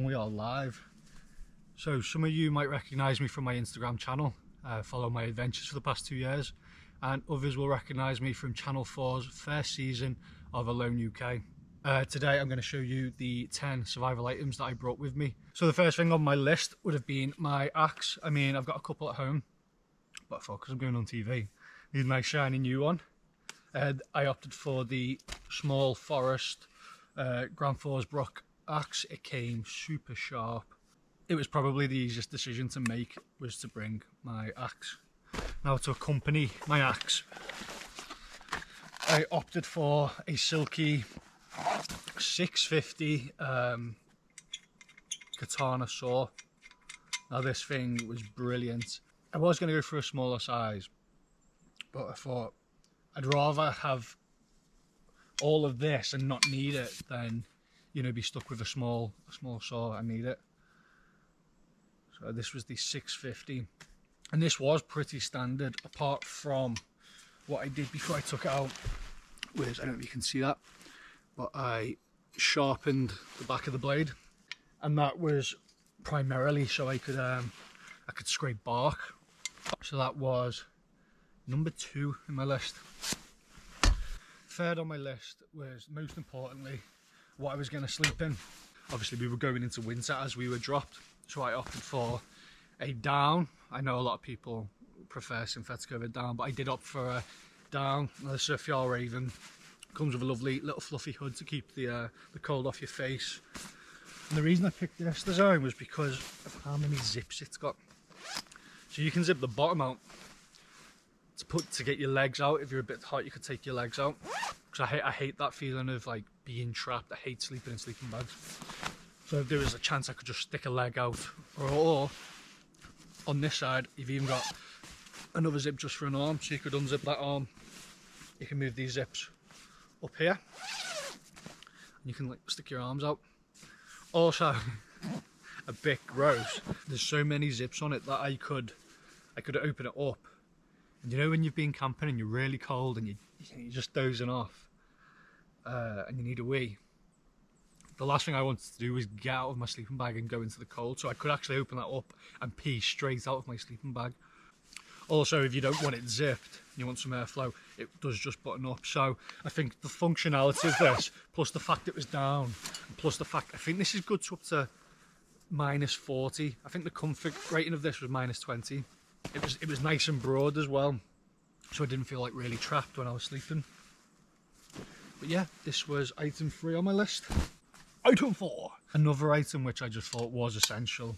And we are live. So some of you might recognise me from my Instagram channel, follow my adventures for the past 2 years, and others will recognise me from Channel 4's first season of Alone UK. Today I'm going to show you the 10 survival items that I brought with me. So the first thing on my list would have been my axe. I mean, I've got a couple at home, but I thought because I'm going on TV, I need a nice shiny new one. I opted for the small forest Grand Brook axe. It came super sharp. It was probably the easiest decision to make, was to bring my axe. Now, to accompany my axe, I opted for a Silky 650 katana saw. Now this thing was brilliant. I was going to go for a smaller size, but I thought I'd rather have all of this and not need it than, you know, be stuck with a small saw. I need it. So this was the 650, and this was pretty standard, apart from what I did before I took it out was, I don't know if you can see that, but I sharpened the back of the blade, and that was primarily so I could scrape bark. So that was number 2 in my list. Third on my list was, most importantly, what I was going to sleep in. Obviously we were going into winter as we were dropped, so I opted for a down. I know a lot of people prefer synthetic over down, but I did opt for a down. The Surfyard Raven comes with a lovely little fluffy hood to keep the cold off your face. And the reason I picked this design was because of how many zips it's got. So you can zip the bottom out to get your legs out. If you're a bit hot, you could take your legs out. Because I hate that feeling of like being trapped. I hate sleeping in sleeping bags. So if there was a chance I could just stick a leg out, or on this side you've even got another zip just for an arm, so you could unzip that arm. You can move these zips up here, and you can like stick your arms out. Also, a bit gross, there's so many zips on it that I could open it up. And you know when you've been camping and you're really cold and you're just dozing off, and you need a wee, the last thing I wanted to do was get out of my sleeping bag and go into the cold, so I could actually open that up and pee straight out of my sleeping bag. Also, if you don't want it zipped, you want some airflow, it does just button up. So I think the functionality of this, plus the fact it was down, and plus the fact, I think this is good to up to -40. I think the comfort rating of this was -20. It was nice and broad as well, so I didn't feel like really trapped when I was sleeping. But yeah, this was item 3 on my list. Item 4. Another item which I just thought was essential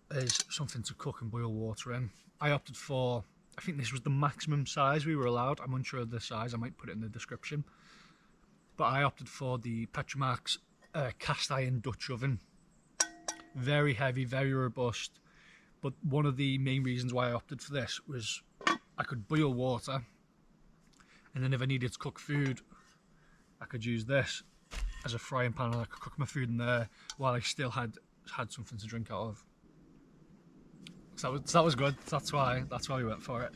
is something to cook and boil water in. I opted for, I think this was the maximum size we were allowed. I'm unsure of the size, I might put it in the description. But I opted for the Petromax cast iron Dutch oven. Very heavy, very robust. But one of the main reasons why I opted for this was I could boil water, and then if I needed to cook food, I could use this as a frying pan, and I could cook my food in there while I still had something to drink out of. So that was good. That's why we went for it.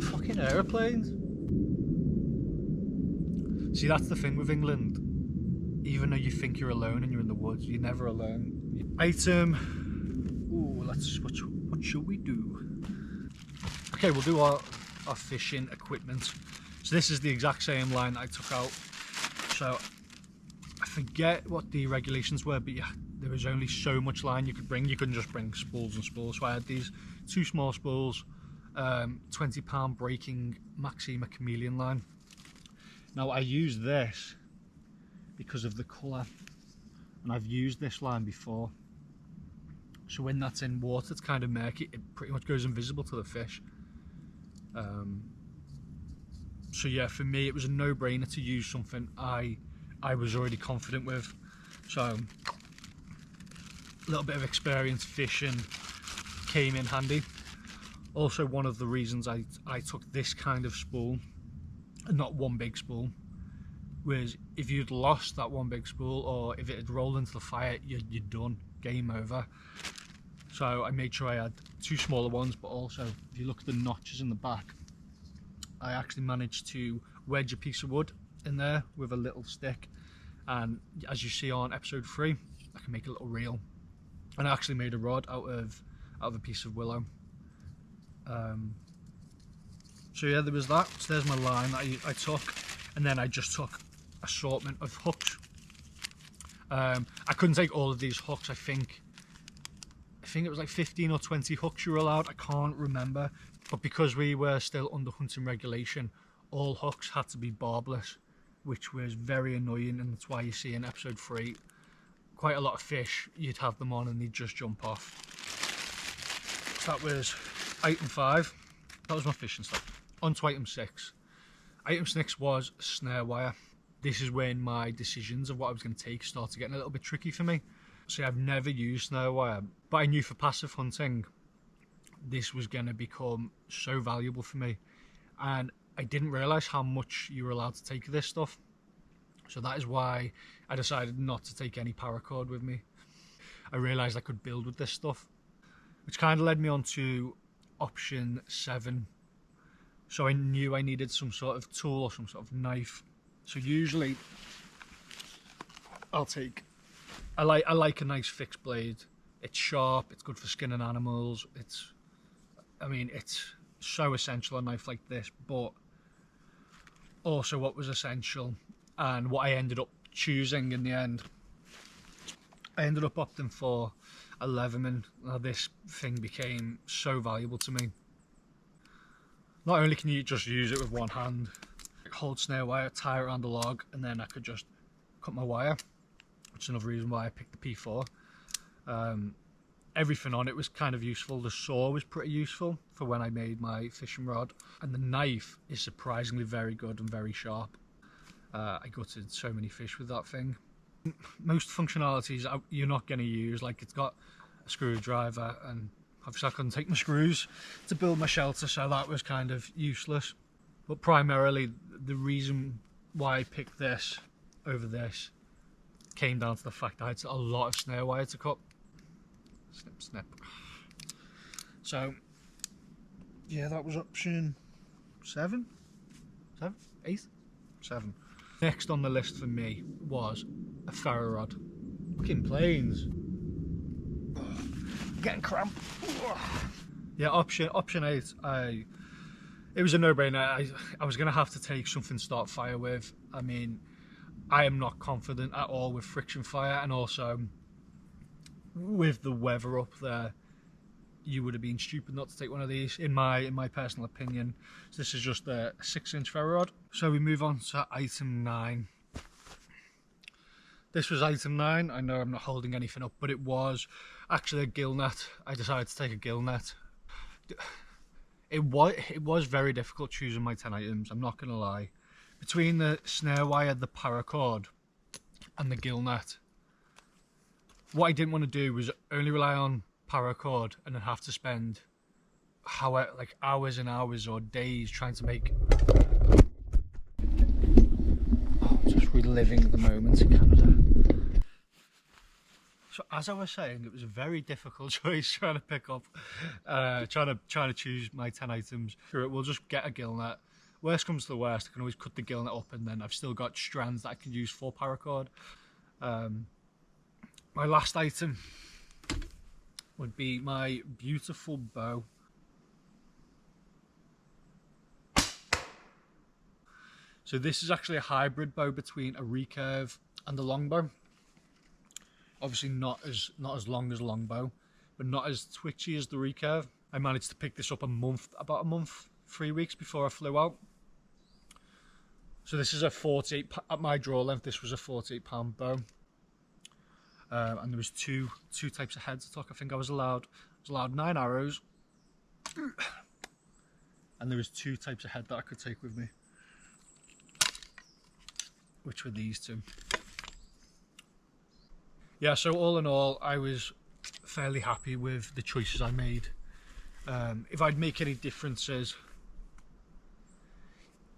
Fucking aeroplanes. See, that's the thing with England. Even though you think you're alone and you're in the woods, you're never alone. Item. Ooh, what should we do? Okay, we'll do our fishing equipment. So this is the exact same line that I took out. So I forget what the regulations were, but yeah, there was only so much line you could bring. You couldn't just bring spools and spools. So I had these 2 small spools, 20-pound breaking Maxima chameleon line. Now I use this because of the colour, and I've used this line before, so when that's in water it's kind of murky, it pretty much goes invisible to the fish. So yeah, for me it was a no-brainer to use something I was already confident with. So a little bit of experience fishing came in handy. Also, one of the reasons I took this kind of spool and not one big spool was if you'd lost that one big spool, or if it had rolled into the fire, you're done, game over. So I made sure I had 2 smaller ones, but also if you look at the notches in the back, I actually managed to wedge a piece of wood in there with a little stick, and as you see on episode 3, I can make a little reel. And I actually made a rod out of a piece of willow. So yeah, there was that. So there's my line that I took, and then I just took assortment of hooks. I couldn't take all of these hooks. I think it was like 15 or 20 hooks you were allowed. I can't remember, but because we were still under hunting regulation, all hooks had to be barbless, which was very annoying, and that's why you see in episode 3 quite a lot of fish, you'd have them on and they'd just jump off. So that was item 5. That was my fishing stuff. On to item 6. Item 6 was snare wire. This is when my decisions of what I was going to take started getting a little bit tricky for me. See, I've never used snare wire, but I knew for passive hunting this was going to become so valuable for me, and I didn't realise how much you were allowed to take of this stuff. So that is why I decided not to take any paracord with me. I realised I could build with this stuff, which kind of led me on to option 7. So I knew I needed some sort of tool or some sort of knife. So usually I'll take, I like a nice fixed blade. It's sharp, it's good for skinning animals. It's so essential, a knife like this, but also what was essential and what I ended up choosing in the end, I ended up opting for a Leatherman. Now this thing became so valuable to me. Not only can you just use it with one hand, hold snare wire, tie it around the log, and then I could just cut my wire, which is another reason why I picked the P4. Everything on it was kind of useful. The saw was pretty useful for when I made my fishing rod, and the knife is surprisingly very good and very sharp. I gutted so many fish with that thing. Most functionalities you're not going to use, like it's got a screwdriver, and obviously I couldn't take my screws to build my shelter, so that was kind of useless. But primarily the reason why I picked this over this came down to the fact I had a lot of snare wire to cut. Snip, snip. So yeah, that was option 7? 8? 7. Next on the list for me was a ferro rod. Fucking planes. Getting cramp. Yeah, option 8. It was a no-brainer. I was gonna have to take something to start fire with. I mean, I am not confident at all with friction fire, and also with the weather up there, you would have been stupid not to take one of these, in my personal opinion. So this is just a 6-inch ferro rod. So we move on to item 9. This was item 9. I know I'm not holding anything up, but it was actually a gill net. I decided to take a gill net. It was very difficult choosing my 10 items, I'm not gonna lie. Between the snare wire, the paracord, and the gill net, what I didn't want to do was only rely on paracord and then have to spend like hours and hours or days trying to make. Oh, just reliving the moment in Canada. So as I was saying, it was a very difficult choice trying to pick up, trying to choose my 10 items. Sure, we'll just get a gill net. Worst comes to the worst, I can always cut the gill net up, and then I've still got strands that I can use for paracord. My last item would be my beautiful bow. So this is actually a hybrid bow between a recurve and a longbow. Obviously not as long as a longbow, but not as twitchy as the recurve. I managed to pick this up about a month, 3 weeks before I flew out. So this is a 48, at my draw length, this was a 48-pound bow. And there was two types of heads I took. I think I was allowed 9 arrows, and there was 2 types of head that I could take with me, which were these 2. Yeah, so all in all, I was fairly happy with the choices I made. If I'd make any differences,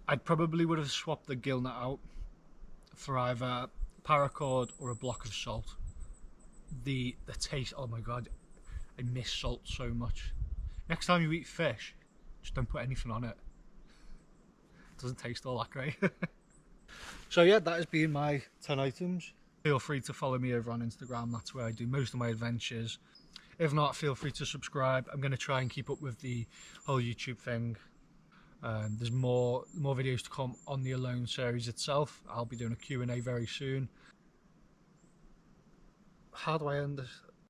I probably would have swapped the gill net out for either paracord or a block of salt. The taste, oh my god, I miss salt so much. Next time you eat fish, just don't put anything on it. Doesn't taste all that great. So yeah, that has been my 10 items. Feel free to follow me over on Instagram. That's where I do most of my adventures. If not, feel free to subscribe. I'm going to try and keep up with the whole YouTube thing. There's more videos to come on the Alone series itself. I'll be doing a Q&A very soon. How do I end this?